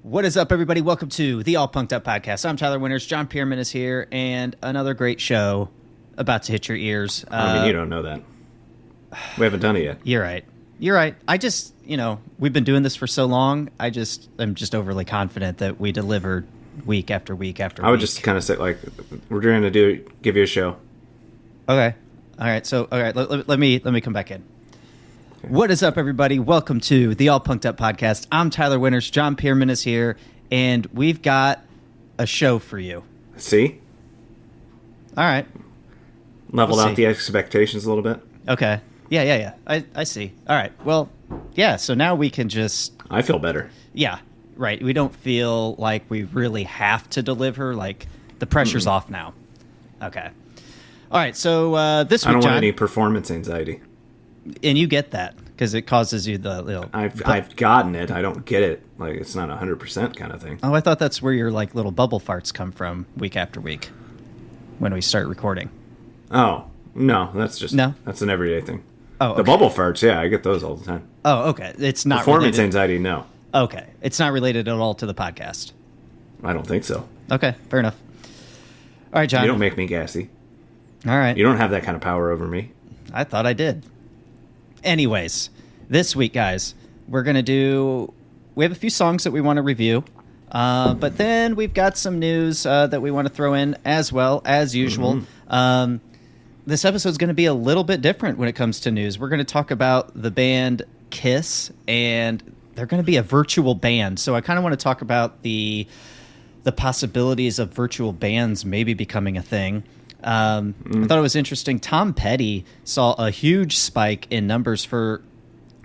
What is up, everybody? Welcome to the All Punked Up Podcast. I'm Tyler Winters. John Pierman is here, and another great show about to hit your ears. You don't know that. We haven't done it yet. You're right. I just, we've been doing this for so long. I'm just overly confident that we deliver week after week after week. I would just kind of say, we're trying to give you a show. Okay. All right. So, let me come back in. What is up, everybody? Welcome to the All Punked Up Podcast. I'm Tyler Winters. John Pierman is here, and we've got a show for you. See? All right. Leveled out the expectations a little bit. Okay. Yeah. I see. All right. Well, yeah, so now we can just... I feel better. Yeah, right. We don't feel like we really have to deliver. Like, the pressure's off now. Okay. All right, so this week, I don't John, want any performance anxiety. And you get that, because it causes you the... I've gotten it. I don't get it. Like, it's not 100% kind of thing. Oh, I thought that's where your, little bubble farts come from week after week when we start recording. Oh, no. That's an everyday thing. Oh, okay. The bubble farts, yeah, I get those all the time. Oh, okay. It's not performance anxiety, no. Okay. It's not related at all to the podcast. I don't think so. Okay, fair enough. All right, John. You don't make me gassy. All right. You don't have that kind of power over me. I thought I did. Anyways, this week, guys, we have a few songs that we want to review, but then we've got some news that we want to throw in as well, as usual. Mm-hmm. This episode is going to be a little bit different when it comes to news. We're going to talk about the band Kiss, and they're going to be a virtual band. So I kind of want to talk about the possibilities of virtual bands maybe becoming a thing. I thought it was interesting. Tom Petty saw a huge spike in numbers for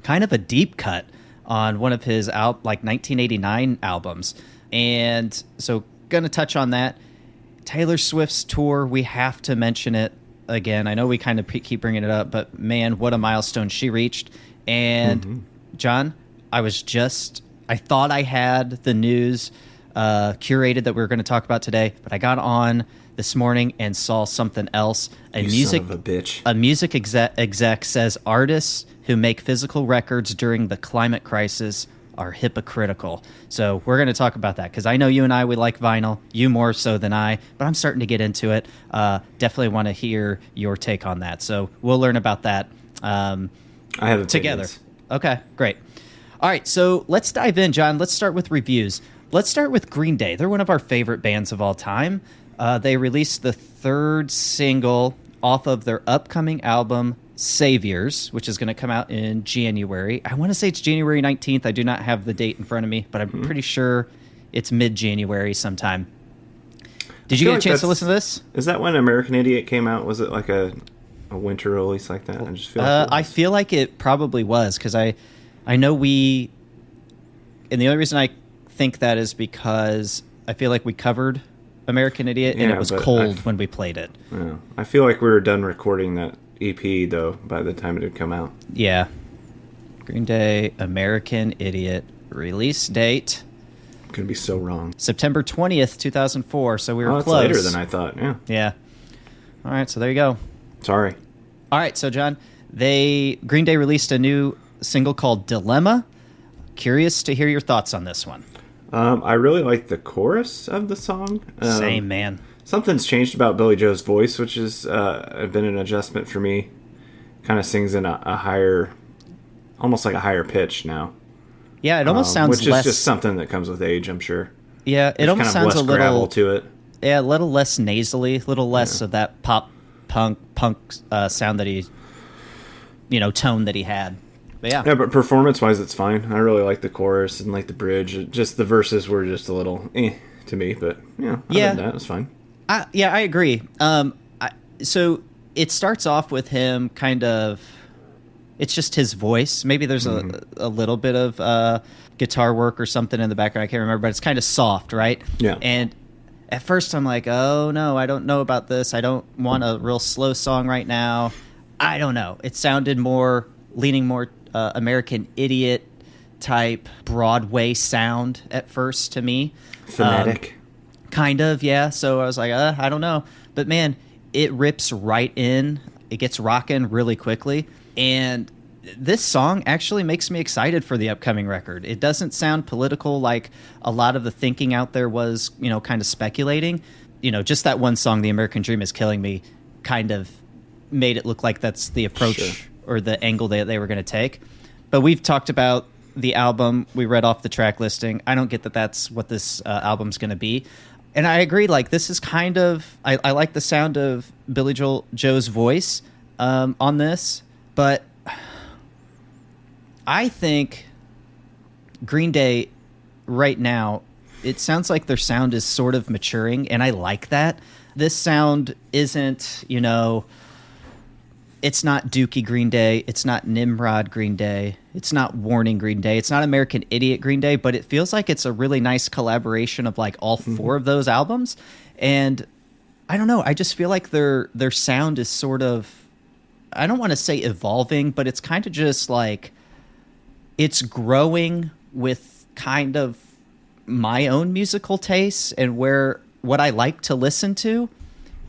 kind of a deep cut on one of his 1989 albums. And so going to touch on that. Taylor Swift's tour, we have to mention it again. I know we kind of keep bringing it up, but man, what a milestone she reached. And John, I thought I had the news curated that we were going to talk about today, but I got on this morning and saw something else. Son of a bitch. A music exec says artists who make physical records during the climate crisis are hypocritical. So we're going to talk about that, because I know you and we like vinyl, you more so than I, but I'm starting to get into it. Definitely want to hear your take on that. So we'll learn about that I have together. Okay, great. All right, so let's dive in, John. Let's start with reviews. Let's start with Green Day. They're one of our favorite bands of all time. They released the third single off of their upcoming album, Saviors, which is going to come out in January. I want to say it's January 19th. I do not have the date in front of me, but I'm pretty sure it's mid-January sometime. Did you get a chance to listen to this? Is that when American Idiot came out? Was it like a winter release like that? I feel like it probably was, because I know and the only reason I think that is because I feel like we covered American Idiot, and it was cold when we played it. Yeah. I feel like we were done recording that EP, though, by the time it had come out. Yeah. Green Day, American Idiot, release date. I'm going to be so wrong. September 20th, 2004, so we were that's close. Later than I thought, yeah. Yeah. All right, so there you go. Sorry. All right, so, John, Green Day released a new single called Dilemma. Curious to hear your thoughts on this one. I really like the chorus of the song. Same, man. Something's changed about Billy Joe's voice, which has been an adjustment for me. Kind of sings in a higher, almost like a higher pitch now. Yeah, it almost sounds which is just something that comes with age, I'm sure. Yeah, it almost kind of sounds less a little gravel to it. Yeah, a little less nasally, a little less of that pop punk sound that he, tone that he had. But yeah, but performance-wise, it's fine. I really like the chorus and like the bridge. Just the verses were just a little to me, but other than that, it's fine. I agree. So it starts off with him kind of... It's just his voice. Maybe there's a little bit of guitar work or something in the background. I can't remember, but it's kind of soft, right? Yeah. And at first I'm like, oh, no, I don't know about this. I don't want a real slow song right now. I don't know. It sounded leaning more American Idiot type Broadway sound at first to me. Phonetic. Kind of, yeah. So I was like, I don't know. But man, it rips right in. It gets rocking really quickly. And this song actually makes me excited for the upcoming record. It doesn't sound political like a lot of the thinking out there was, kind of speculating. Just that one song, The American Dream Is Killing Me, kind of made it look like that's the approach or the angle they were going to take. But we've talked about the album. We read off the track listing. I don't get that that's what this album's going to be. And I agree, like, this is kind of... I like the sound of Billy Joe's voice on this, but I think Green Day right now, it sounds like their sound is sort of maturing, and I like that. This sound isn't, it's not Dookie Green Day, it's not Nimrod Green Day, it's not Warning Green Day, it's not American Idiot Green Day, but it feels like it's a really nice collaboration of like all four of those albums. And I don't know, I just feel like their sound is sort of, I don't want to say evolving, but it's kind of just like, it's growing with kind of my own musical tastes and what I like to listen to.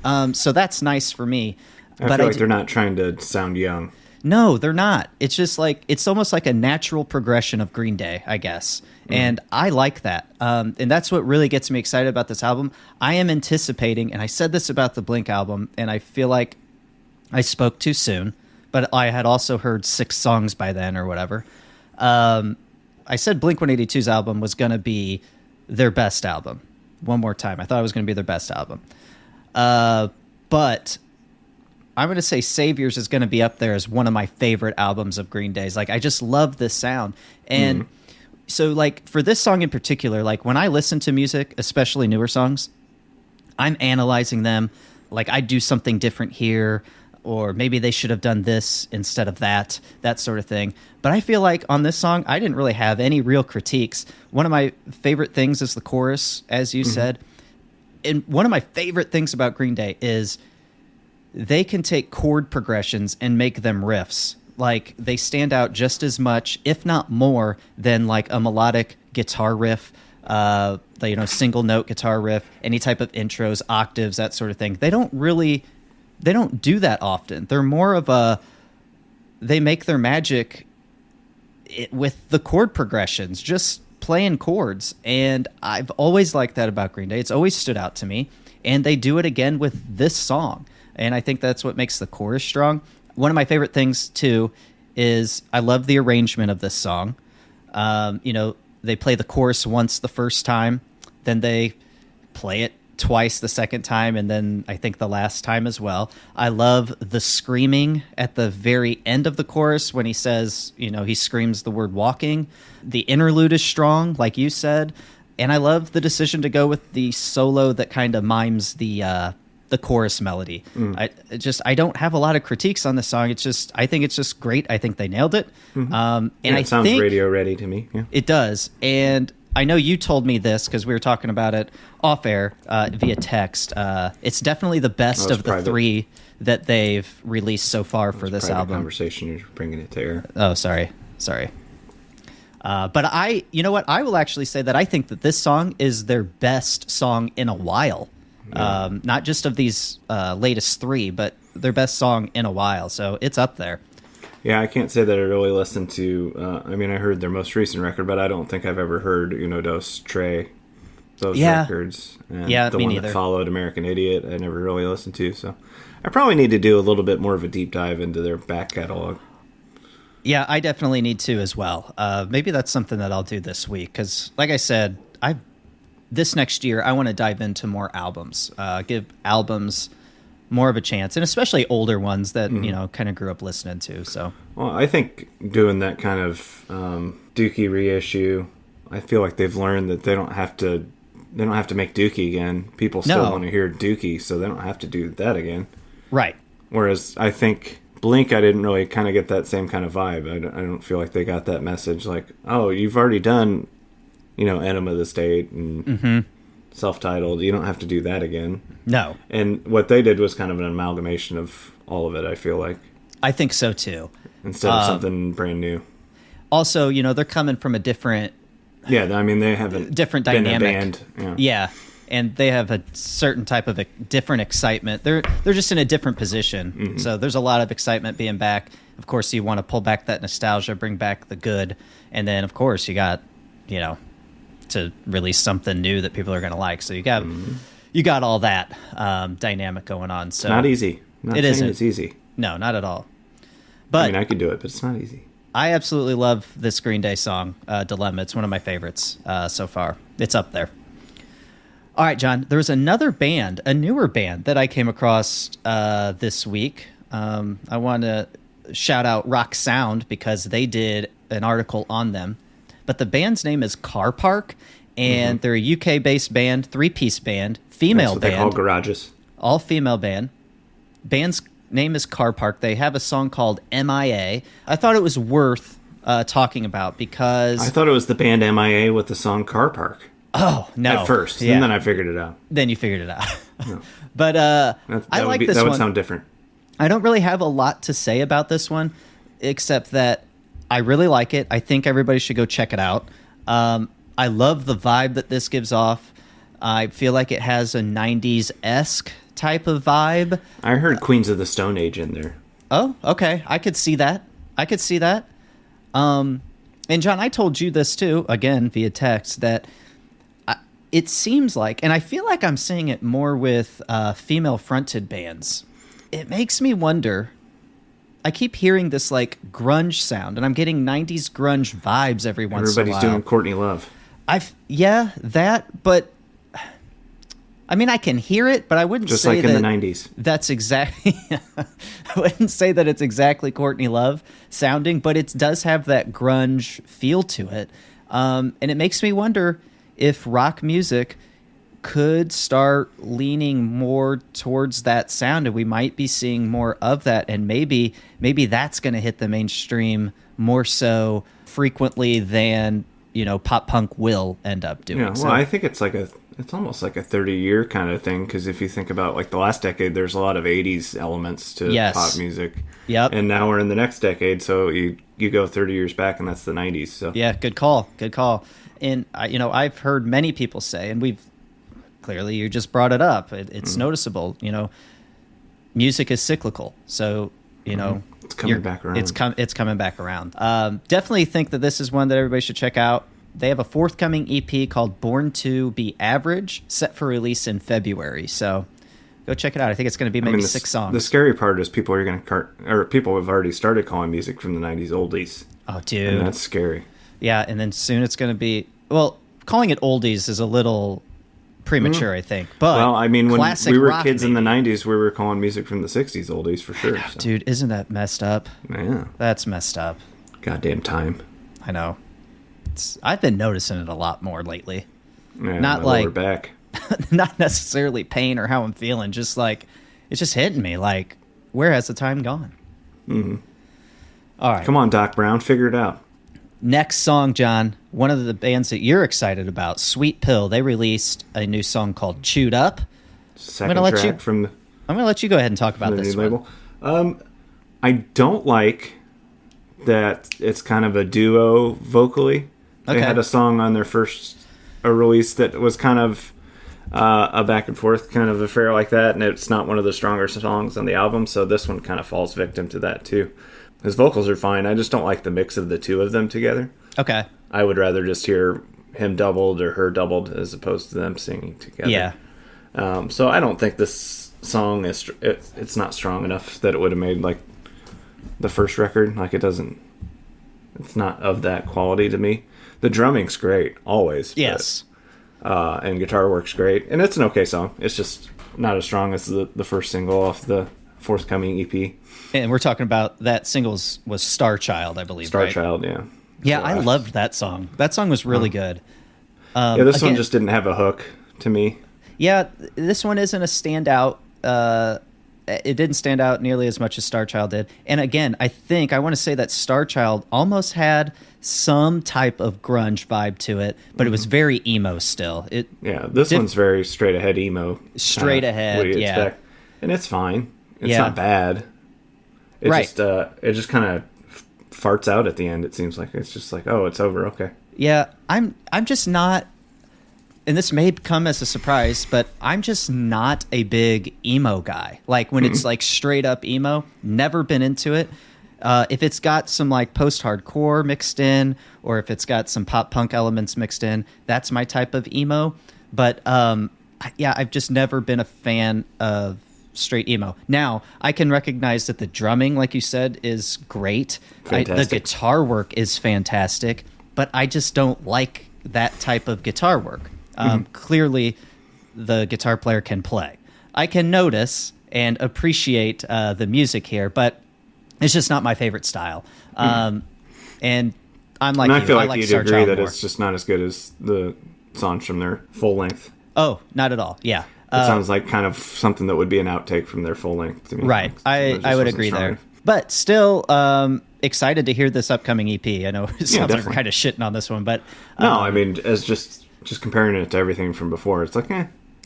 So that's nice for me. I feel like they're not trying to sound young. No, they're not. It's just like, it's almost like a natural progression of Green Day, I guess. And I like that. And that's what really gets me excited about this album. I am anticipating, and I said this about the Blink album, and I feel like I spoke too soon, but I had also heard 6 songs by then or whatever. I said Blink-182's album was going to be their best album. One more time. I thought it was going to be their best album. But I'm going to say Saviors is going to be up there as one of my favorite albums of Green Day's. Like, I just love this sound. And so, like, for this song in particular, like, when I listen to music, especially newer songs, I'm analyzing them. Like, I do something different here, or maybe they should have done this instead of that sort of thing. But I feel like on this song, I didn't really have any real critiques. One of my favorite things is the chorus, as you said. And one of my favorite things about Green Day is they can take chord progressions and make them riffs. Like, they stand out just as much, if not more, than like a melodic guitar riff, single note guitar riff, any type of intros, octaves, that sort of thing. They don't do that often. They're more of they make their magic with the chord progressions, just playing chords. And I've always liked that about Green Day. It's always stood out to me. And they do it again with this song. And I think that's what makes the chorus strong. One of my favorite things, too, is I love the arrangement of this song. They play the chorus once the first time, then they play it twice the second time, and then I think the last time as well. I love the screaming at the very end of the chorus when he says, he screams the word walking. The interlude is strong, like you said. And I love the decision to go with the solo that kind of mimes the chorus melody. I don't have a lot of critiques on this song. I think it's just great. I think they nailed it. And it sounds radio ready to me. Yeah. It does. And I know you told me this because we were talking about it off air via text. It's definitely the best of the 3 that they've released so far for this album. Conversation, you're bringing it to air. Oh, sorry. But you know what? I will actually say that I think that this song is their best song in a while. Yeah. Not just of these latest 3, but their best song in a while. So it's up there. Yeah, I can't say that I really listened to... I heard their most recent record, but I don't think I've ever heard Uno Dos Tres, those records. And the me one neither. that followed American Idiot, I never really listened to. So I probably need to do a little bit more of a deep dive into their back catalog. Yeah, I definitely need to as well. Maybe that's something that I'll do this week. Because, like I said, this next year, I want to dive into more albums. Give albums more of a chance, and especially older ones that kind of grew up listening to. So, well, I think doing that kind of Dookie reissue, I feel like they've learned that they don't have to make Dookie again. People still want to hear Dookie, so they don't have to do that again. Right. Whereas I think Blink, I didn't really kind of get that same kind of vibe. I don't feel like they got that message. Like, oh, you've already done, Enema of the State and self-titled. You don't have to do that again. No. And what they did was kind of an amalgamation of all of it, I feel like. I think so, too. Instead of something brand new. Also, they're coming from a different... Yeah, they have a different dynamic. Band. Yeah. And they have a certain type of different excitement. They're just in a different position. So there's a lot of excitement being back. of course, you want to pull back that nostalgia, bring back the good, and then, of course, you got, to release something new that people are going to like. So you got all that dynamic going on. So not easy. Not it isn't. It's easy. No, not at all. But I could do it, but it's not easy. I absolutely love this Green Day song, Dilemma. It's one of my favorites so far. It's up there. All right, John, there was another band, a newer band that I came across this week. I want to shout out Rock Sound because they did an article on them. But the band's name is Carpark, and they're a UK-based band, three-piece band, female That's what band. they call garages. All female band. Band's name is Carpark. They have a song called MIA. I thought it was worth talking about because... I thought it was the band MIA with the song Carpark. Oh, no. At first, and then I figured it out. Then you figured it out. No. But I like this one. That would sound different. I don't really have a lot to say about this one, except that I really like it. I think everybody should go check it out. I love the vibe that this gives off. I feel like it has a 90s-esque type of vibe. I heard Queens of the Stone Age in there. Oh, okay. I could see that. And John, I told you this too, again, via text, that it seems like, and I feel like I'm seeing it more with female-fronted bands. It makes me wonder. I keep hearing this like grunge sound, and I'm getting 90s grunge vibes every once in a while. Everybody's doing Courtney Love. But I mean, I can hear it, but I wouldn't just say like in the 90s. That's exactly. I wouldn't say that it's exactly Courtney Love sounding, but it does have that grunge feel to it, and it makes me wonder if rock music could start leaning more towards that sound, and we might be seeing more of that, and maybe that's going to hit the mainstream more so frequently than pop punk will end up doing. Yeah, well, I think it's almost like a 30-year kind of thing, because if you think about like the last decade, there's a lot of 80s elements to pop music. Yep. And now we're in the next decade, so you go 30 years back, and that's the 90s. So yeah, good call. And I've heard many people say, and we've clearly, you just brought it up. It's noticeable. Music is cyclical, so it's coming back around. It's coming back around. Definitely think that this is one that everybody should check out. They have a forthcoming EP called "Born to Be Average," set for release in February. So go check it out. I think it's going to be maybe 6 songs. The scary part is people have already started calling music from the 90s oldies. Oh, dude, and that's scary. Yeah, and then soon it's going to be, calling it oldies is a little premature, I think. But when we were kids in the 90s, we were calling music from the 60s oldies for sure. So. Dude, isn't that messed up? Yeah. That's messed up. Goddamn time. I know. I've been noticing it a lot more lately. Yeah, not my lower back. Not necessarily pain or how I'm feeling, just like it's just hitting me like, where has the time gone? Mm-hmm. All right. Come on, Doc Brown, figure it out. Next song, John, one of the bands that you're excited about, Sweet Pill. They released a new song called Chewed Up. Second track from the... I'm going to let you go ahead and talk about this label. I don't like that it's kind of a duo vocally. Okay. They had a song on their first release that was kind of a back and forth kind of affair like that, and it's not one of the stronger songs on the album, so this one kind of falls victim to that too. His vocals are fine. I just don't like the mix of the two of them together. Okay. I would rather just hear him doubled or her doubled as opposed to them singing together. Yeah. So I don't think this song is... It's not strong enough that it would have made like the first record. Like it's not of that quality to me. The drumming's great, always. Yes. And guitar works great. And it's an okay song. It's just not as strong as the first single off the forthcoming EP. And we're talking about that singles was Star Child, I believe, right? Star Child, yeah. Yeah, I loved that song. That song was really good. This one just didn't have a hook to me. Yeah, this one isn't a standout. It didn't stand out nearly as much as Star Child did. And again, I want to say that Star Child almost had some type of grunge vibe to it, but it was very emo still. This one's very straight ahead emo. Straight ahead, what do you yeah. expect? And it's fine. It's not bad. It just kind of farts out at the end. It seems like it's just like, oh, it's over. Okay. Yeah, I'm just not. And this may come as a surprise, but I'm just not a big emo guy. Like when it's like straight up emo, never been into it. If it's got some like post-hardcore mixed in, or if it's got some pop-punk elements mixed in, that's my type of emo. But yeah, I've just never been a fan of straight emo. Now, I can recognize that the drumming, like you said, is great. The guitar work is fantastic, but I just don't like that type of guitar work. Clearly, the guitar player can play. I can notice and appreciate the music here, but it's just not my favorite style. And I'm like, I feel like you'd agree that it's just not as good as the songs from their full length. Oh, not at all. Yeah. It sounds like kind of something that would be an outtake from their full length to me. Right. I would agree there. But still excited to hear this upcoming EP. I know it sounds like we're kind of shitting on this one, but... no, I mean, as just comparing it to everything from before, it's like,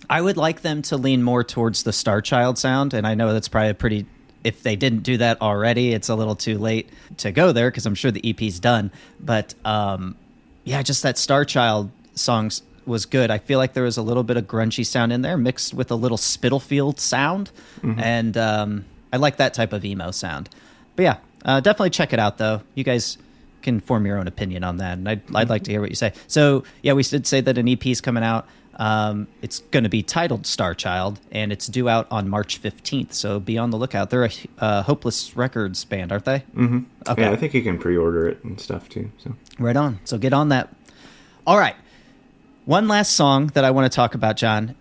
I would like them to lean more towards the Star Child sound, and I know that's probably a pretty... If they didn't do that already, it's a little too late to go there, because I'm sure the EP's done. But, yeah, just that Star Child songs was good. I feel like there was a little bit of grungy sound in there mixed with a little Spitalfield sound, and I like that type of emo sound. But yeah, definitely check it out, though. You guys can form your own opinion on that, and I'd like to hear what you say. So yeah, we did say that an EP is coming out. It's going to be titled Star Child, and it's due out on March 15th, so be on the lookout. They're a Hopeless Records band, aren't they? Mm-hmm. Okay. Yeah, I think you can pre-order it and stuff, too. So right on. So get on that. All right. One last song that I want to talk about, John.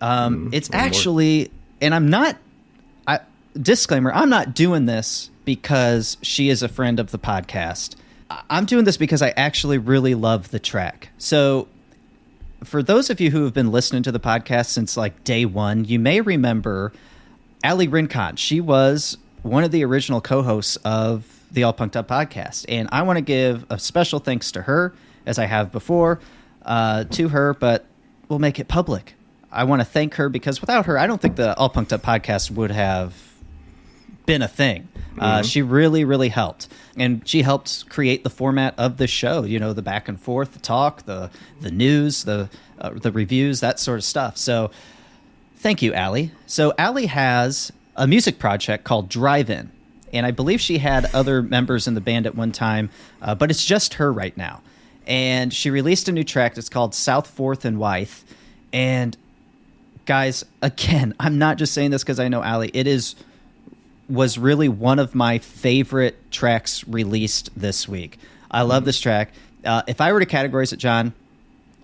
It's actually, and disclaimer, I'm not doing this because she is a friend of the podcast. I'm doing this because I actually really love the track. So for those of you who have been listening to the podcast since like day one, you may remember Ali Rincon. She was one of the original co-hosts of the All Punked Up podcast. And I want to give a special thanks to her, as I have before, to her, but we'll make it public. I want to thank her because without her, I don't think the All Punked Up podcast would have been a thing. She really, really helped. And she helped create the format of the show, you know, the back and forth, the talk, the news, the reviews, that sort of stuff. So thank you, Ali. So Ali has a music project called Drive-In. And I believe she had other members in the band at one time, but it's just her right now. And she released a new track. It's called South 4th and Wythe. And guys, again, I'm not just saying this because I know Ali. Was really one of my favorite tracks released this week. I love this track. If I were to categorize it, John,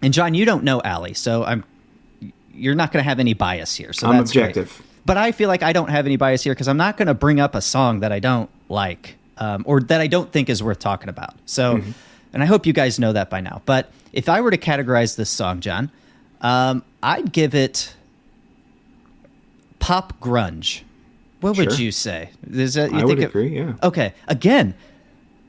and John, you don't know Ali, so you're not going to have any bias here. So I'm that's objective. Great. But I feel like I don't have any bias here because I'm not going to bring up a song that I don't like or that I don't think is worth talking about. So, and I hope you guys know that by now. But if I were to categorize this song, John, I'd give it pop grunge. What would you say? I would agree, yeah. Okay. Again,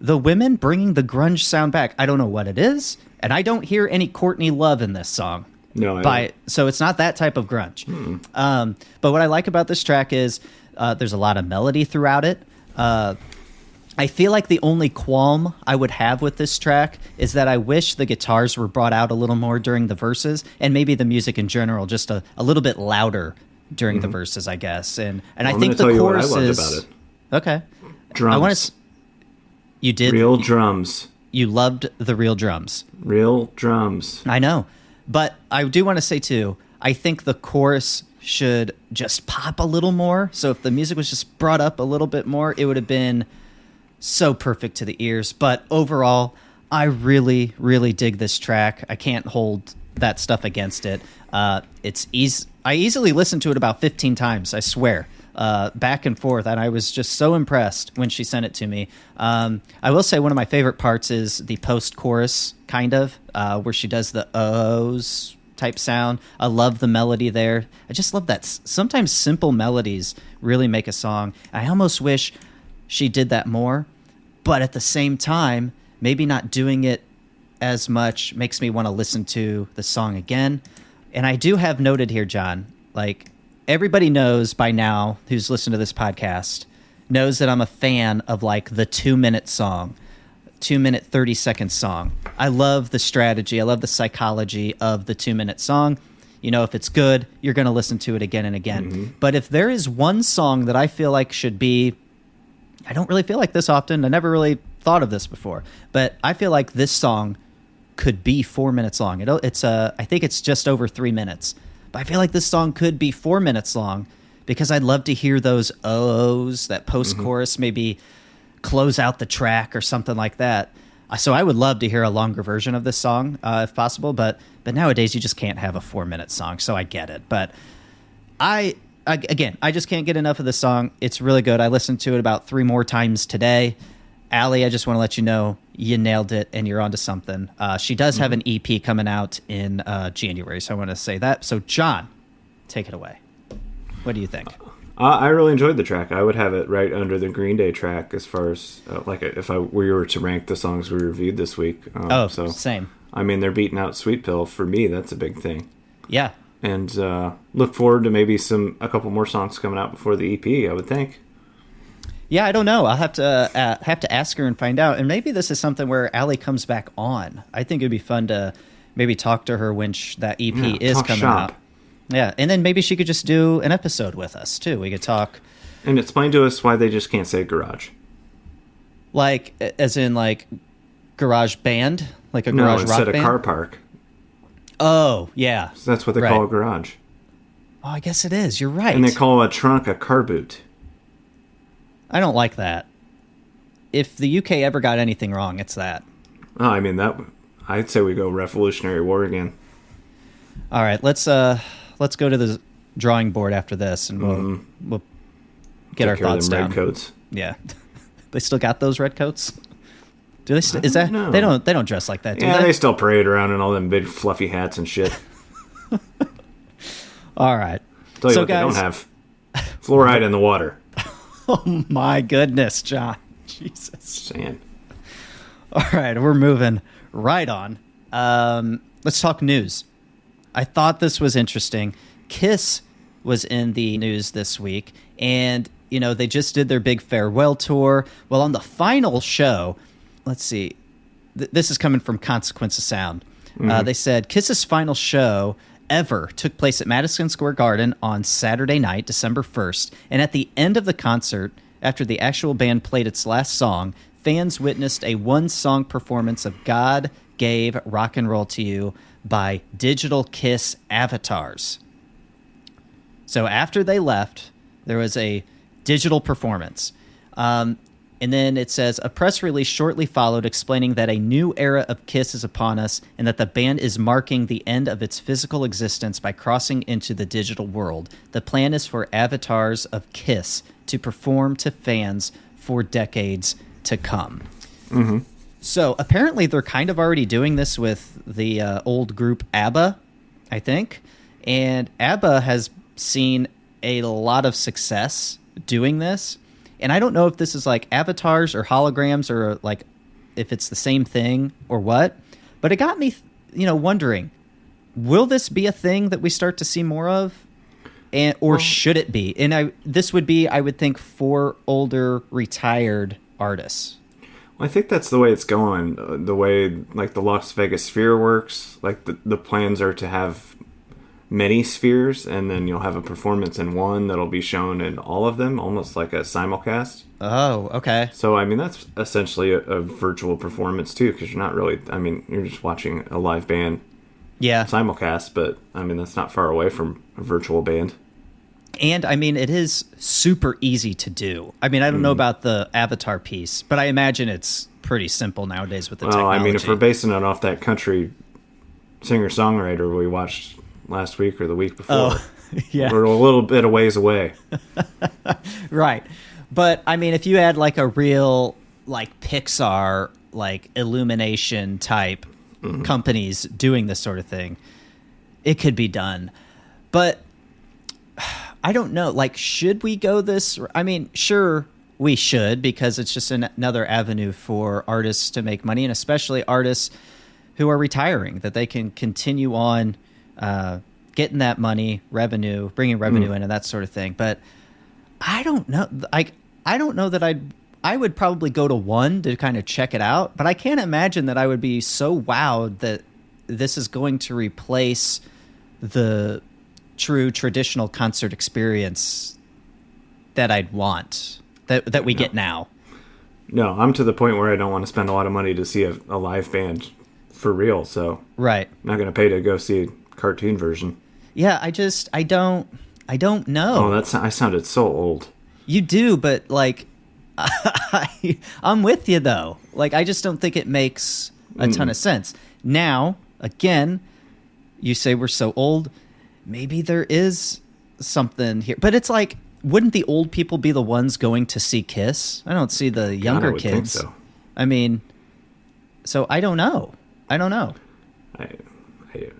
the women bringing the grunge sound back. I don't know what it is, and I don't hear any Courtney Love in this song. No, so it's not that type of grunge. But what I like about this track is there's a lot of melody throughout it. I feel like the only qualm I would have with this track is that I wish the guitars were brought out a little more during the verses, and maybe the music in general just a little bit louder during the verses, I guess. And I think the chorus is about it. Okay. Drums. You did real drums. You loved the real drums. Real drums. I know. But I do want to say too, I think the chorus should just pop a little more. So if the music was just brought up a little bit more, it would have been so perfect to the ears. But overall, I really, really dig this track. I can't hold that stuff against it. It's easy. I easily listened to it about 15 times, I swear, back and forth, and I was just so impressed when she sent it to me. I will say one of my favorite parts is the post-chorus, kind of, where she does the O's type sound. I love the melody there. I just love that. Sometimes simple melodies really make a song. I almost wish she did that more, but at the same time, maybe not doing it as much makes me want to listen to the song again. And I do have noted here, John, like everybody knows by now who's listened to this podcast knows that I'm a fan of like the 2-minute song, 2-minute, 30-second song. I love the strategy. I love the psychology of the 2-minute song. You know, if it's good, you're going to listen to it again and again. But if there is one song that I feel like should be I don't really feel like this often. I never really thought of this before, but I feel like this song could be 4 minutes long. I think it's just over 3 minutes, but I feel like this song could be 4 minutes long because I'd love to hear those O's, that post-chorus, maybe close out the track or something like that. So I would love to hear a longer version of this song if possible, but nowadays you just can't have a 4-minute song, so I get it. But I just can't get enough of this song. It's really good. I listened to it about 3 more times today. Allie, I just want to let you know you nailed it and you're onto something. She does have an EP coming out in January, so I want to say that. So, John, take it away. What do you think? I really enjoyed the track. I would have it right under the Green Day track as far as if we were to rank the songs we reviewed this week. So same. I mean, they're beating out Sweet Pill. For me, that's a big thing. Yeah. And look forward to maybe a couple more songs coming out before the EP, I would think. Yeah, I don't know. I'll have to ask her and find out. And maybe this is something where Allie comes back on. I think it'd be fun to maybe talk to her when that EP is coming out. Yeah, and then maybe she could just do an episode with us, too. We could talk. And explain to us why they just can't say garage. Like, as in, like, garage band? Like a garage rock band? No, instead of car park. Oh, yeah. So that's what they call a garage. Oh, I guess it is. You're right. And they call a trunk a car boot. I don't like that. If the UK ever got anything wrong, it's that. Oh, I mean, I'd say we go Revolutionary War again. All right, let's go to the drawing board after this, and we'll get our thoughts down. Red coats. Yeah, they still got those red coats. Do they? No. They don't dress like that? Do they still parade around in all them big fluffy hats and shit. All right. Tell you what, guys, they don't have fluoride in the water. Oh my goodness, John! Jesus. Saying. All right, we're moving right on. Let's talk news. I thought this was interesting. Kiss was in the news this week, and they just did their big farewell tour. Well, on the final show, let's see, this is coming from Consequence of Sound. They said Kiss's final show ever took place at Madison Square Garden on Saturday night, December 1st, and at the end of the concert, after the actual band played its last song, fans witnessed a one-song performance of God Gave Rock and Roll to You by digital Kiss avatars. So after they left, there was a digital performance. And then it says, a press release shortly followed explaining that a new era of Kiss is upon us and that the band is marking the end of its physical existence by crossing into the digital world. The plan is for avatars of Kiss to perform to fans for decades to come. Mm-hmm. So apparently they're kind of already doing this with the old group ABBA, I think. And ABBA has seen a lot of success doing this. And I don't know if this is like avatars or holograms or like if it's the same thing or what. But it got me, wondering, will this be a thing that we start to see more of? Or should it be? And this would be, I would think, for older retired artists. I think that's the way it's going. The way, like, the Las Vegas Sphere works. Like, the plans are to have many spheres, and then you'll have a performance in one that'll be shown in all of them, almost like a simulcast. Oh, okay. So, I mean, that's essentially a virtual performance, too, because you're not really... I mean, you're just watching a live band simulcast, but, I mean, that's not far away from a virtual band. And, I mean, it is super easy to do. I mean, I don't know about the avatar piece, but I imagine it's pretty simple nowadays with the technology. I mean, if we're basing it off that country singer-songwriter we watched last week or the week before, we're a little bit a ways away. Right. But, I mean, if you had, like, a real, like, Pixar, like, Illumination type companies doing this sort of thing, it could be done. But... I don't know. Like, should we go this? I mean, sure, we should, because it's just another avenue for artists to make money, and especially artists who are retiring, that they can continue on getting that money, revenue, bringing revenue in, and that sort of thing. But I don't know. Like, I don't know that I would probably go to one to kind of check it out, but I can't imagine that I would be so wowed that this is going to replace the true traditional concert experience that I'd want, that we get now. No, I'm to the point where I don't want to spend a lot of money to see a live band for real, so right. I'm not going to pay to go see a cartoon version. Yeah, I don't know. Oh, I sounded so old. You do, but like, I'm with you though. Like, I just don't think it makes a ton of sense. Now, again, you say we're so old. Maybe there is something here, but it's like, wouldn't the old people be the ones going to see Kiss? I don't see the younger kids. Think so. I mean, so I don't know.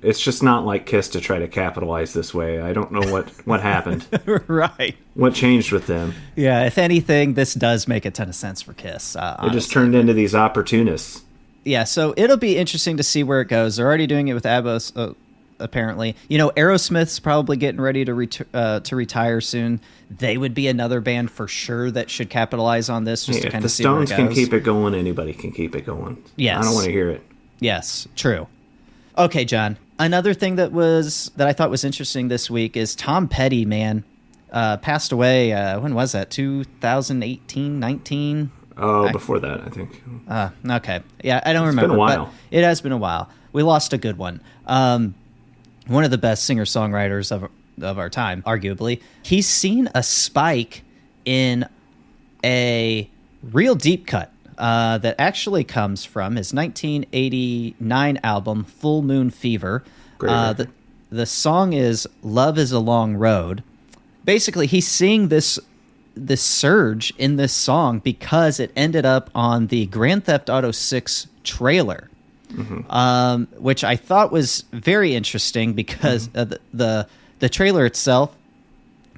It's just not like Kiss to try to capitalize this way. I don't know what happened. Right. What changed with them? Yeah, if anything, this does make a ton of sense for Kiss. They just turned into these opportunists. Yeah, so it'll be interesting to see where it goes. They're already doing it with ABBA, apparently. You know, Aerosmith's probably getting ready to retire soon. They would be another band for sure that should capitalize on this, just to kind of see where it goes. If the Stones can keep it going, anybody can keep it going. Yes. I don't want to hear it. Yes, true. Okay, John. Another thing that I thought was interesting this week is Tom Petty, man, passed away. When was that? 2018, 19? Oh, before that, I think. Okay. Yeah, I don't remember. It's been a while. But it has been a while. We lost a good one. One of the best singer-songwriters of our time, arguably. He's seen a spike in a real deep cut that actually comes from his 1989 album, Full Moon Fever. The song is Love is a Long Road. Basically, he's seeing this surge in this song because it ended up on the Grand Theft Auto 6 trailer, which I thought was very interesting because the trailer itself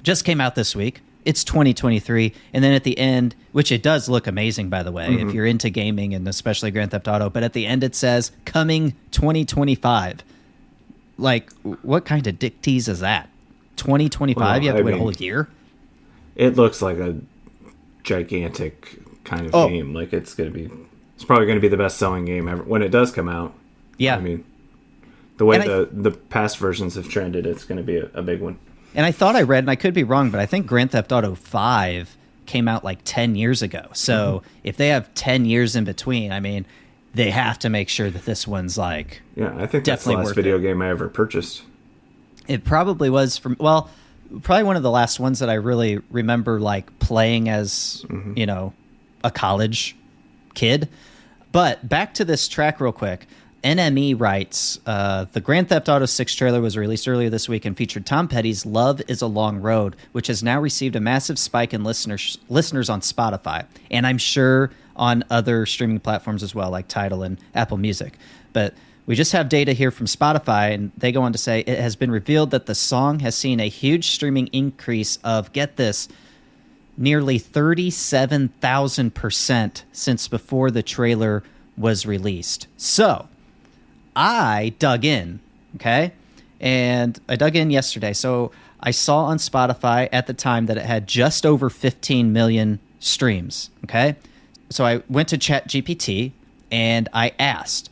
just came out this week. It's 2023, and then at the end, which it does look amazing, by the way, if you're into gaming and especially Grand Theft Auto, but at the end it says, coming 2025. Like, what kind of dick tease is that? 2025? Well, you have to wait a whole year? It looks like a gigantic kind of game. Like, it's probably going to be the best-selling game ever when it does come out. Yeah. I mean, the way the past versions have trended, it's going to be a big one. And I thought I read, and I could be wrong, but I think Grand Theft Auto 5 came out like 10 years ago. So if they have 10 years in between, I mean, they have to make sure that this one's like... Yeah, I think that's the last video game I ever purchased. It probably was probably one of the last ones that I really remember like playing as, you know, a college kid. But back to this track real quick. NME writes, the Grand Theft Auto 6 trailer was released earlier this week and featured Tom Petty's Love is a Long Road, which has now received a massive spike in listeners on Spotify. And I'm sure on other streaming platforms as well, like Tidal and Apple Music. But we just have data here from Spotify, and they go on to say it has been revealed that the song has seen a huge streaming increase of, get this, nearly 37,000% since before the trailer was released. So I dug in, okay? And I dug in yesterday. So I saw on Spotify at the time that it had just over 15 million streams, okay? So I went to ChatGPT and I asked,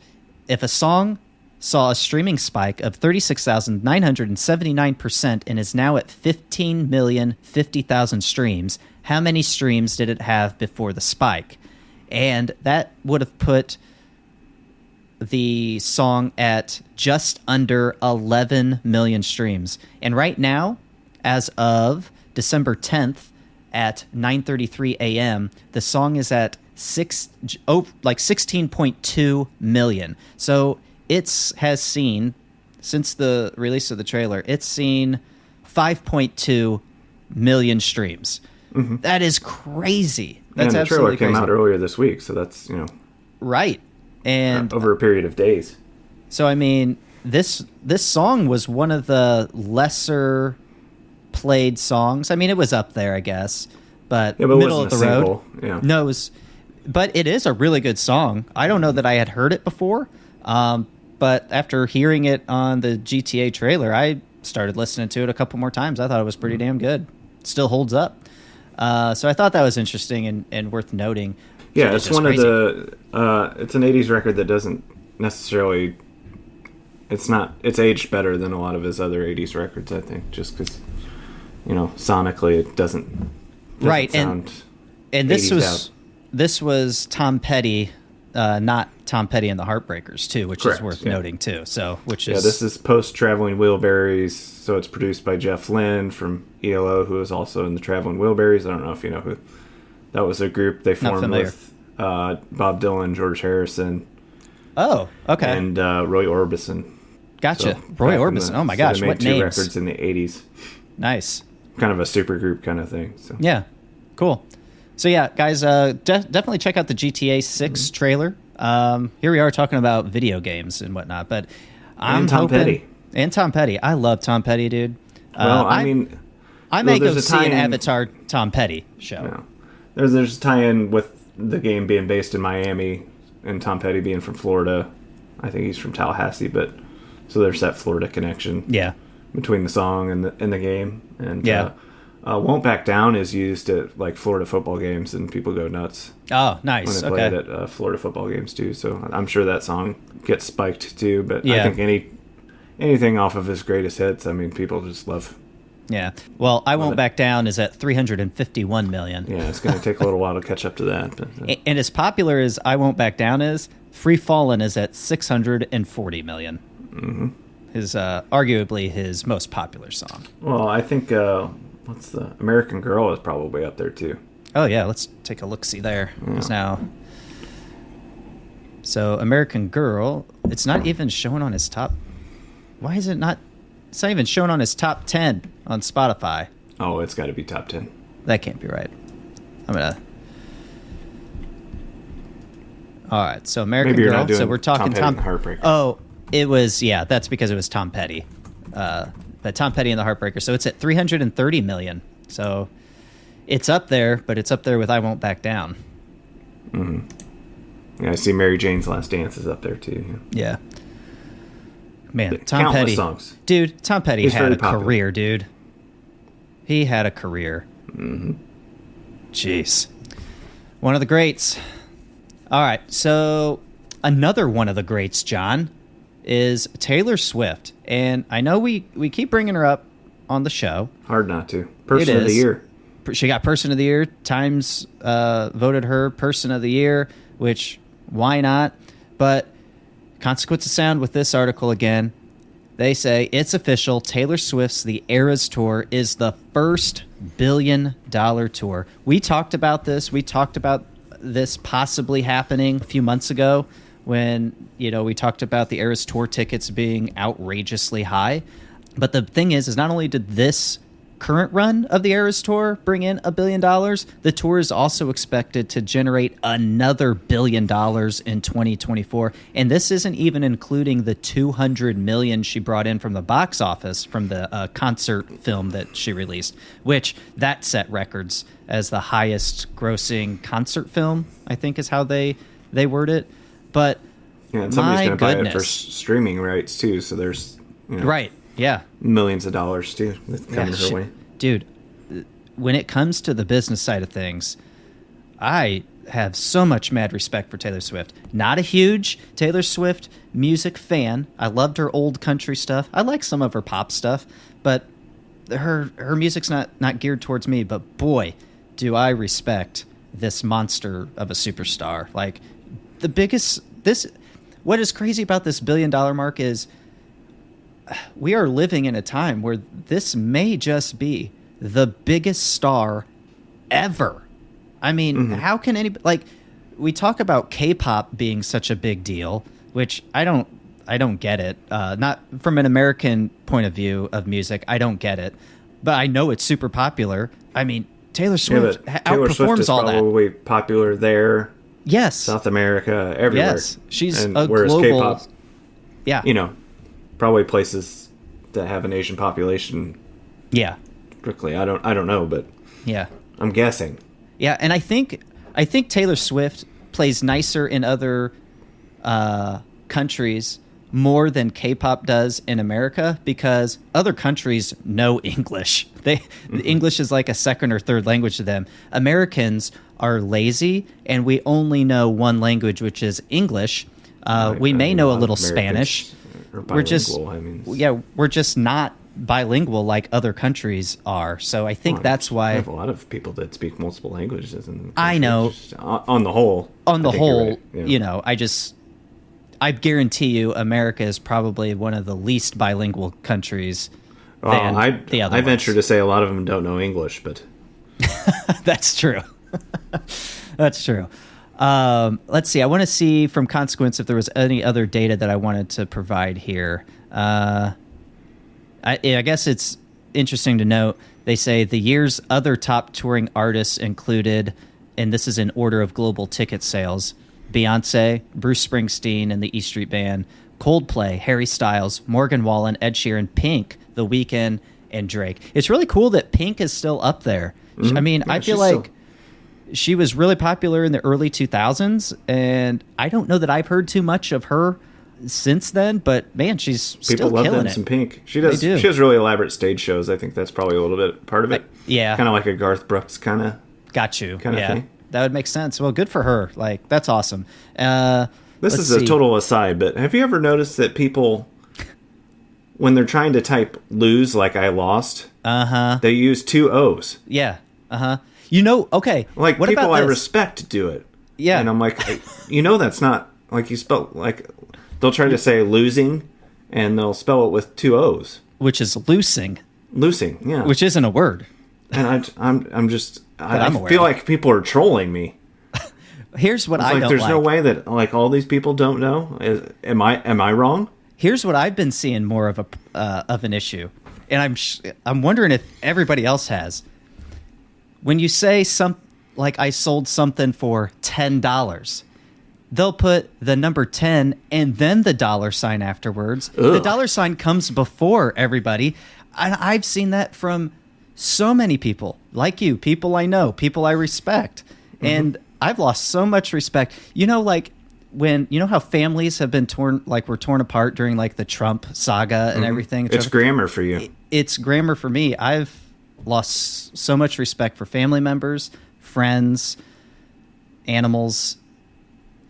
if a song saw a streaming spike of 36,979% and is now at 15,050,000 streams, how many streams did it have before the spike? And that would have put the song at just under 11 million streams. And right now, as of December 10th at 9:33 a.m., the song is at 16.2 million. So has seen, since the release of the trailer, it's seen 5.2 million streams. That is crazy. That's the absolutely trailer came crazy. out earlier this week, so that's, right. And over a period of days. So I mean, this song was one of the lesser played songs. I mean, it was up there, I guess, but middle of the road. Yeah. No, but it is a really good song. I don't know that I had heard it before, but after hearing it on the GTA trailer, I started listening to it a couple more times. I thought it was pretty damn good. It still holds up. So I thought that was interesting and worth noting. Yeah, it's one crazy. Of the. It's an '80s record that doesn't necessarily. It's aged better than a lot of his other '80s records, I think, just because, sonically it doesn't right sound and this was out. this was Tom Petty, not Tom Petty and the Heartbreakers too, which Correct, is worth yeah. noting too. So, which Yeah, is this is post Traveling Wilburys, so it's produced by Jeff Lynne from ELO, who is also in the Traveling Wilburys. I don't know if you know who. That was a group they formed with Bob Dylan, George Harrison. Oh, okay. And Roy Orbison. Gotcha. So, Roy Orbison. Oh my gosh, they made what two names? records in the 80s. Nice. Kind of a super group kind of thing. So. Yeah, cool. So yeah, guys, definitely check out the GTA 6 trailer. Here we are talking about video games and whatnot, but And Tom Petty. And Tom Petty. I love Tom Petty, dude. Well, I mean... I may go see an Avatar Tom Petty show. No. There's a tie-in with the game being based in Miami and Tom Petty being from Florida. I think he's from Tallahassee, but... So there's that Florida connection. Yeah. Between the song and the game. And yeah. Won't Back Down is used at like Florida football games, and people go nuts. Oh, nice. When they play it at Florida football games too. So I'm sure that song gets spiked too. But I think anything off of his greatest hits, I mean, people just love. Yeah. Well, I Won't Back Down is at 351 million. Yeah, it's going to take a little while to catch up to that. But, and as popular as I Won't Back Down is, Free Fallin' is at 640 million. Mm-hmm. His arguably his most popular song. Well, I think what's the American Girl is probably up there too. Oh yeah, let's take a look. See there. It's now. So American Girl, it's not even showing on his top. Why is it not? It's not even showing on his top 10 on Spotify. Oh, it's got to be top 10. That can't be right. I'm gonna. All right, so American Maybe you're Girl. not doing So we're talking Tom. Heartbreaker. Oh, it was that's because it was Tom Petty. But Tom Petty and the Heartbreaker. So it's at 330 million. So it's up there, but it's up there with I Won't Back Down. Mm-hmm. Yeah, I see Mary Jane's Last Dance is up there too. Yeah. Man, But Tom countless Petty. songs. Dude, Tom Petty He's had very a popular. career, dude. He had a career. Mm-hmm. Jeez. One of the greats. All right, so another one of the greats, John, is Taylor Swift. And I know we keep bringing her up on the show. Hard not to. Person of the Year. She got Person of the Year. Times voted her Person of the Year, which, why not? But Consequence of Sound with this article again. They say, it's official, Taylor Swift's The Eras Tour is the first billion-dollar tour. We talked about this. We talked about this possibly happening a few months ago when, we talked about the Eras Tour tickets being outrageously high. But the thing is not only did this current run of the Eras Tour bring in $1 billion, the tour is also expected to generate another $1 billion in 2024. And this isn't even including the $200 million she brought in from the box office from the concert film that she released, which that set records as the highest grossing concert film, I think is how they word it. But Yeah, and somebody's going to buy it for goodness. streaming rights too, so there's Right, yeah. millions of dollars too that's coming her way. Dude, when it comes to the business side of things, I have so much mad respect for Taylor Swift. Not a huge Taylor Swift music fan. I loved her old country stuff. I like some of her pop stuff, but her music's not geared towards me. But boy, do I respect this monster of a superstar. Like what is crazy about this $1 billion mark is we are living in a time where this may just be the biggest star ever. I mean, how can anybody, like, we talk about K-pop being such a big deal, which I don't get it. Not from an American point of view of music, I don't get it. But I know it's super popular. I mean, Taylor Swift Taylor Swift outperforms is all that. probably popular there, Yes. South America, everywhere. Yes. She's and a whereas global. K-pop, Yeah. probably places that have an Asian population. Yeah. Strictly, I don't know, but Yeah. I'm guessing. Yeah, and I think Taylor Swift plays nicer in other countries more than K-pop does in America because other countries know English. English is like a second or third language to them. Americans are lazy, and we only know one language, which is English. We may know a little Spanish. Or We're just bilingual, we're just not bilingual like other countries are. So I think that's why. I have a lot of people that speak multiple languages. I know. On the whole. Right. Yeah. I guarantee you America is probably one of the least bilingual countries than the other I venture to say a lot of them don't know English, but... That's true. That's true. Let's see. I want to see from Consequence if there was any other data that I wanted to provide here. I guess it's interesting to note, they say the year's other top touring artists included, and this is in order of global ticket sales, Beyonce, Bruce Springsteen and the E Street Band, Coldplay, Harry Styles, Morgan Wallen, Ed Sheeran, Pink, The Weeknd, and Drake. It's really cool that Pink is still up there. Mm-hmm. I mean, I feel like she was really popular in the early 2000s, and I don't know that I've heard too much of her since then, but man, she's still killing it. People love some Pink. She does. She has really elaborate stage shows. I think that's probably a little bit part of it. Yeah. Kind of like a Garth Brooks kind of. Got you. Kind of thing. That would make sense. Well, good for her. Like, that's awesome. This is a total aside, but have you ever noticed that people, when they're trying to type lose like I lost, they use 2 O's. Yeah. Okay. Like, what people about I respect do it. Yeah. And I'm like, that's not, like, you spell, like, they'll try to say losing, and they'll spell it with 2 O's. Which is loosing. Loosing, yeah. Which isn't a word. And I feel like people are trolling me. Here's what I don't like. There's no way that like all these people don't know. Am I wrong? Here's what I've been seeing more of an issue, and I'm wondering if everybody else has. When you say like I sold something for $10, they'll put the number 10 and then the $sign afterwards. Ugh. The $sign comes before everybody, and I've seen that from so many people like you, people I know, people I respect, and I've lost so much respect. Like when how families have been torn apart during like the Trump saga and everything. It's grammar for you. It's grammar for me. I've lost so much respect for family members, friends, animals,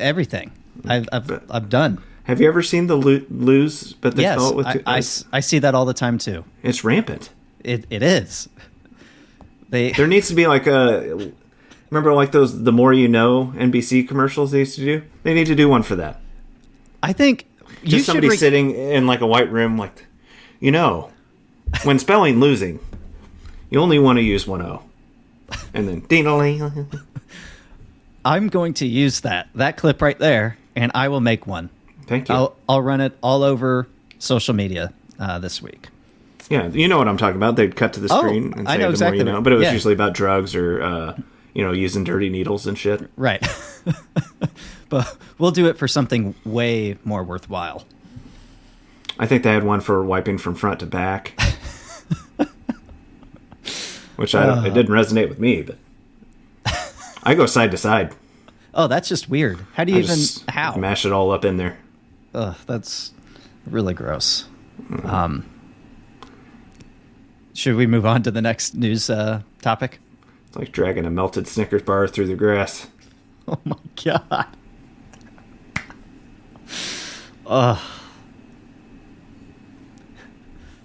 everything. I've done. Have you ever seen the lose? But they spell it with I see that all the time too. It's rampant. It is. There needs to be like remember like the More You Know NBC commercials they used to do? They need to do one for that. I think just somebody sitting in like a white room like, when spelling losing, you only want to use 1 O. And then ding-a-ling. I'm going to use that clip right there, and I will make one. Thank you. I'll run it all over social media this week. Yeah, you know what I'm talking about. They'd cut to the screen and say I know exactly the more you know. But it was usually about drugs or, using dirty needles and shit. Right. But we'll do it for something way more worthwhile. I think they had one for wiping from front to back. Which it didn't resonate with me, but I go side to side. Oh, that's just weird. How do you how? Mash it all up in there. Ugh, that's really gross. Should we move on to the next news topic? It's like dragging a melted Snickers bar through the grass. Oh my god. Ugh.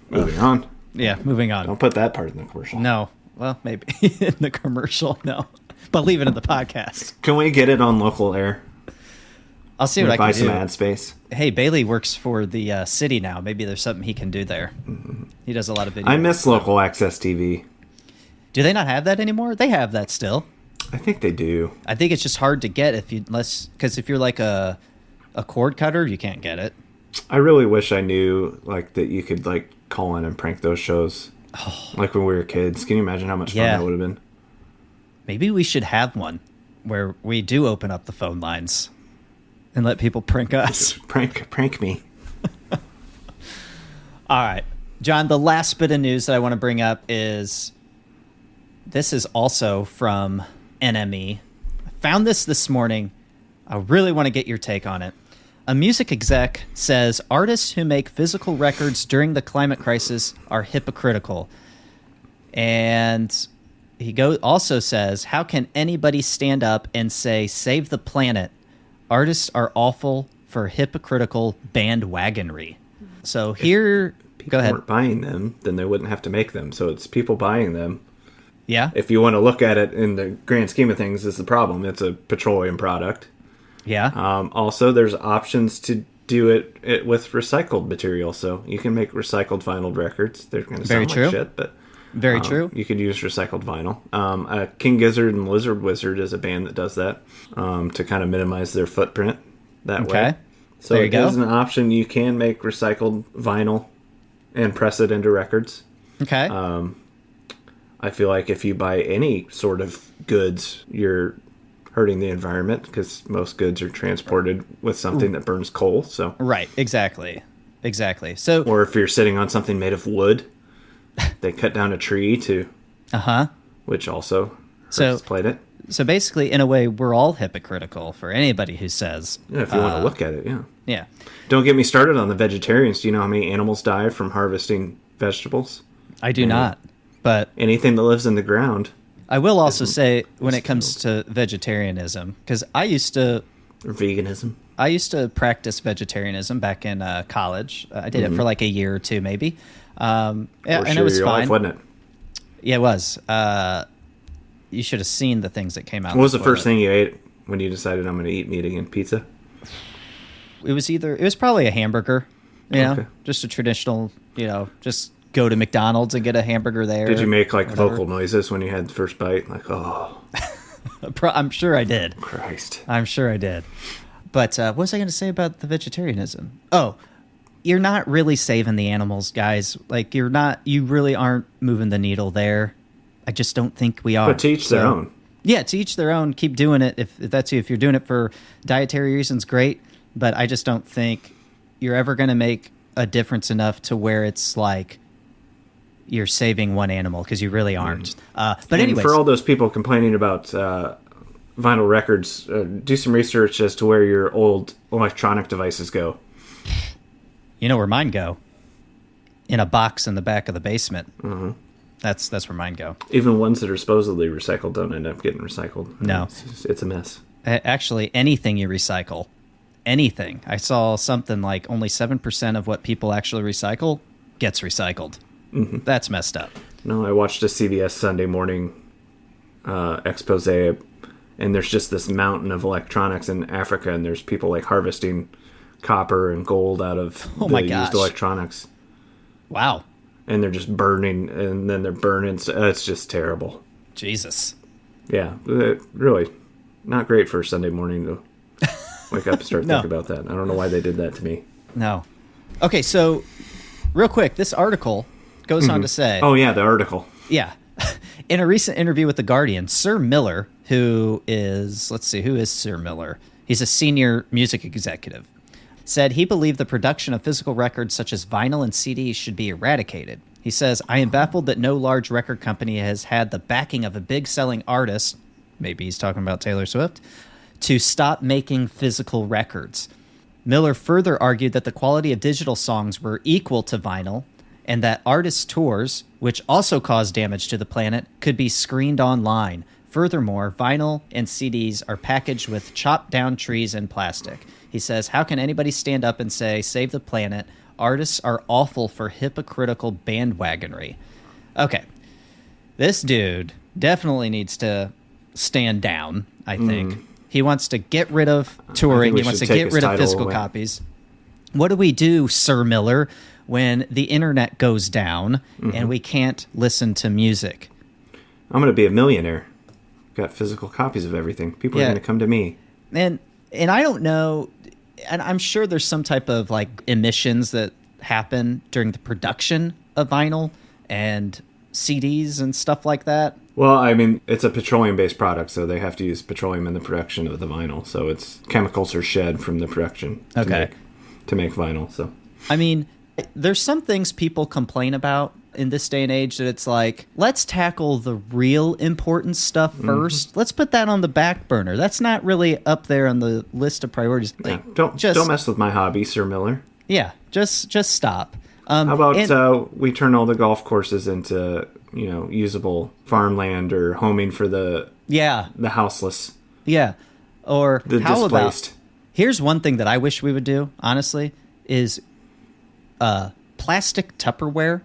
Moving on. Yeah, moving on. Don't put that part in the commercial. No. Well, maybe in the commercial, no. But leave it in the podcast. Can we get it on local air? I'll see what I can do. Buy some ad space. Hey, Bailey works for the city now. Maybe there's something he can do there. Mm-hmm. He does a lot of videos. I miss local access TV. Do they not have that anymore? They have that still. I think they do. I think it's just hard to get because if you're like a cord cutter, you can't get it. I really wish I knew like that you could like call in and prank those shows. Like when we were kids. Can you imagine how much fun that would have been? Maybe we should have one where we do open up the phone lines and let people prank us. Prank me. All right. John, the last bit of news that I want to bring up is this is also from NME. I found this morning. I really want to get your take on it. A music exec says artists who make physical records during the climate crisis are hypocritical. And he also says, how can anybody stand up and say, save the planet? Artists are awful for hypocritical bandwagonry. So here... Go ahead. weren't buying them, then they wouldn't have to make them. So it's people buying them. Yeah. If you want to look at it in the grand scheme of things, is the problem. It's a petroleum product. Yeah. Also, there's options to do it with recycled material. So you can make recycled vinyl records. They're going to sound like shit, but very true. You could use recycled vinyl. King Gizzard and Lizard Wizard is a band that does that to kind of minimize their footprint that way. So it is an option. You can make recycled vinyl and press it into records. Okay. I feel like if you buy any sort of goods, you're hurting the environment because most goods are transported with something that burns coal. So right, exactly. So, or if you're sitting on something made of wood, they cut down a tree to, which also hurts the planet. So basically, in a way, we're all hypocritical for anybody who says, if you want to look at it, yeah. Don't get me started on the vegetarians. Do you know how many animals die from harvesting vegetables? I do not. But anything that lives in the ground. I will also say, when it comes to vegetarianism, because I used to... Or veganism. I used to practice vegetarianism back in college. I did it for like a year or two, maybe. And it was your fine. Life, wasn't it? Yeah, it was. You should have seen the things that came out. What was the first thing you ate when you decided I'm going to eat meat again? Pizza? It was probably a hamburger. You know, just a traditional, just go to McDonald's and get a hamburger there. Did you make like vocal noises when you had the first bite? Like, oh. I'm sure I did. Christ. I'm sure I did. But what was I going to say about the vegetarianism? Oh, you're not really saving the animals, guys. Like, you really aren't moving the needle there. I just don't think we are. But to each their own. Yeah, to each their own. Keep doing it. If that's you. If you're doing it for dietary reasons, great. But I just don't think you're ever going to make a difference enough to where it's like you're saving one animal, because you really aren't. But anyway, for all those people complaining about vinyl records, do some research as to where your old electronic devices go. You know where mine go? In a box in the back of the basement. Mm-hmm. That's where mine go. Even ones that are supposedly recycled don't end up getting recycled. No. It's a mess. Actually, anything you recycle, anything. I saw something like only 7% of what people actually recycle gets recycled. Mm-hmm. That's messed up. No, I watched a CBS Sunday morning expose, and there's just this mountain of electronics in Africa, and there's people like harvesting copper and gold out of used electronics. Wow. And they're just burning, and then they're burning. It's just terrible. Jesus. Yeah, really not great for Sunday morning to wake up and start thinking about that. I don't know why they did that to me. No. Okay, so real quick, this article goes on to say... Oh, yeah, the article. Yeah. In a recent interview with The Guardian, Sir Miller, who is Sir Miller? He's a senior music executive, said he believed the production of physical records such as vinyl and CDs should be eradicated. He says, I am baffled that no large record company has had the backing of a big selling artist, maybe he's talking about Taylor Swift, to stop making physical records. Miller further argued that the quality of digital songs were equal to vinyl, and that artist tours, which also cause damage to the planet, could be screened online. Furthermore, vinyl and CDs are packaged with chopped down trees and plastic. He says, how can anybody stand up and say, save the planet? Artists are awful for hypocritical bandwagonry. Okay. This dude definitely needs to stand down, I think. He wants to get rid of touring. He wants to get rid of physical copies. What do we do, Sir Miller, when the internet goes down and we can't listen to music? I'm going to be a millionaire. Got physical copies of everything. People are going to come to me. And I don't know, and I'm sure there's some type of like emissions that happen during the production of vinyl and CDs and stuff like that. Well, I mean, it's a petroleum-based product, so they have to use petroleum in the production of the vinyl. So it's chemicals are shed from the production to make vinyl. So I mean, there's some things people complain about in this day and age that it's like, let's tackle the real important stuff first. Let's put that on the back burner. That's not really up there on the list of priorities. Like, don't mess with my hobby, Sir Miller. Yeah, just stop. How about we turn all the golf courses into usable farmland or homing for the houseless. Yeah, or the how displaced. About, here's one thing that I wish we would do, honestly, is plastic Tupperware,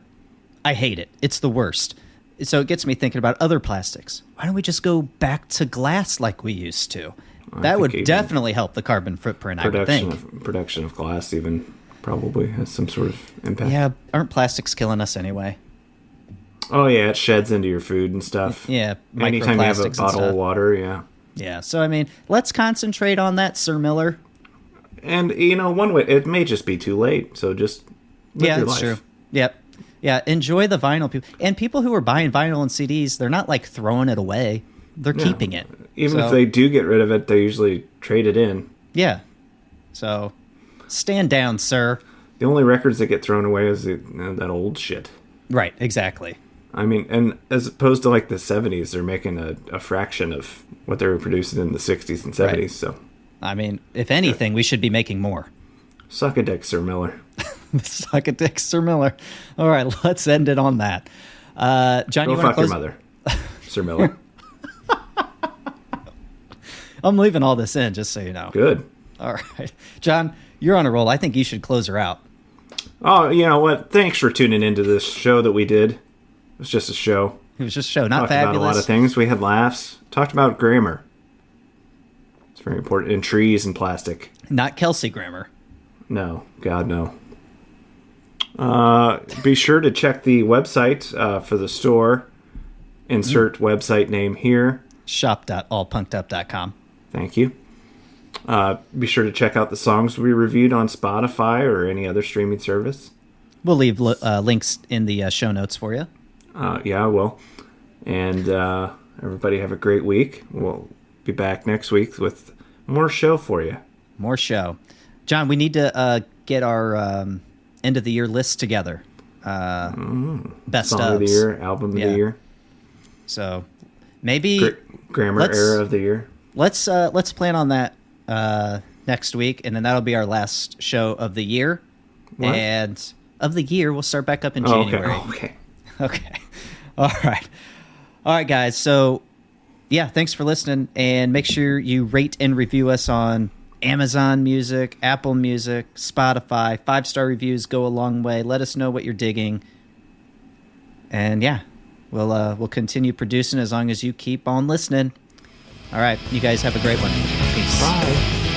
I hate it. It's the worst. So it gets me thinking about other plastics. Why don't we just go back to glass like we used to? That would definitely help the carbon footprint, I would think. Production of glass even probably has some sort of impact. Yeah, aren't plastics killing us anyway? Oh, yeah, it sheds into your food and stuff. Yeah, anytime you have a bottle of water, yeah. Yeah, so, I mean, let's concentrate on that, Sir Miller. And, one way, it may just be too late, so just live your life. True. Yep. Yeah, enjoy the vinyl. People. And people who are buying vinyl and CDs, they're not, like, throwing it away. They're keeping it. Even if they do get rid of it, they usually trade it in. Yeah. So, stand down, sir. The only records that get thrown away is that old shit. Right, exactly. I mean, and as opposed to like the 70s, they're making a fraction of what they were producing in the 60s and 70s. Right. So, I mean, if anything, we should be making more. Suck a dick, Sir Miller. Suck a dick, Sir Miller. All right, let's end it on that. John, go you want to fuck close? Your mother, Sir Miller. I'm leaving all this in, just so you know. Good. All right, John, you're on a roll. I think you should close her out. Oh, you know what? Thanks for tuning into this show that we did. It was just a show. It was just a show, not Talked fabulous. About a lot of things. We had laughs. Talked about grammar. It's very important. And trees and plastic. Not Kelsey grammar. No. God, no. Be sure to check the website for the store. Insert website name here. Shop.allpunkedup.com. Thank you. Be sure to check out the songs we reviewed on Spotify or any other streaming service. We'll leave links in the show notes for you. Yeah, I will. And everybody have a great week. We'll be back next week with more show for you. More show. John, we need to get our end of the year list together. Best Song of the year, album of the year. So maybe grammar era of the year. Let's plan on that next week, and then that'll be our last show of the year. What? And of the year, we'll start back up in January. Okay. All right, guys. So, yeah, thanks for listening, and make sure you rate and review us on Amazon Music, Apple Music, Spotify. 5-star reviews go a long way. Let us know what you're digging, and yeah, we'll continue producing as long as you keep on listening. All right, you guys have a great one. Peace. Bye.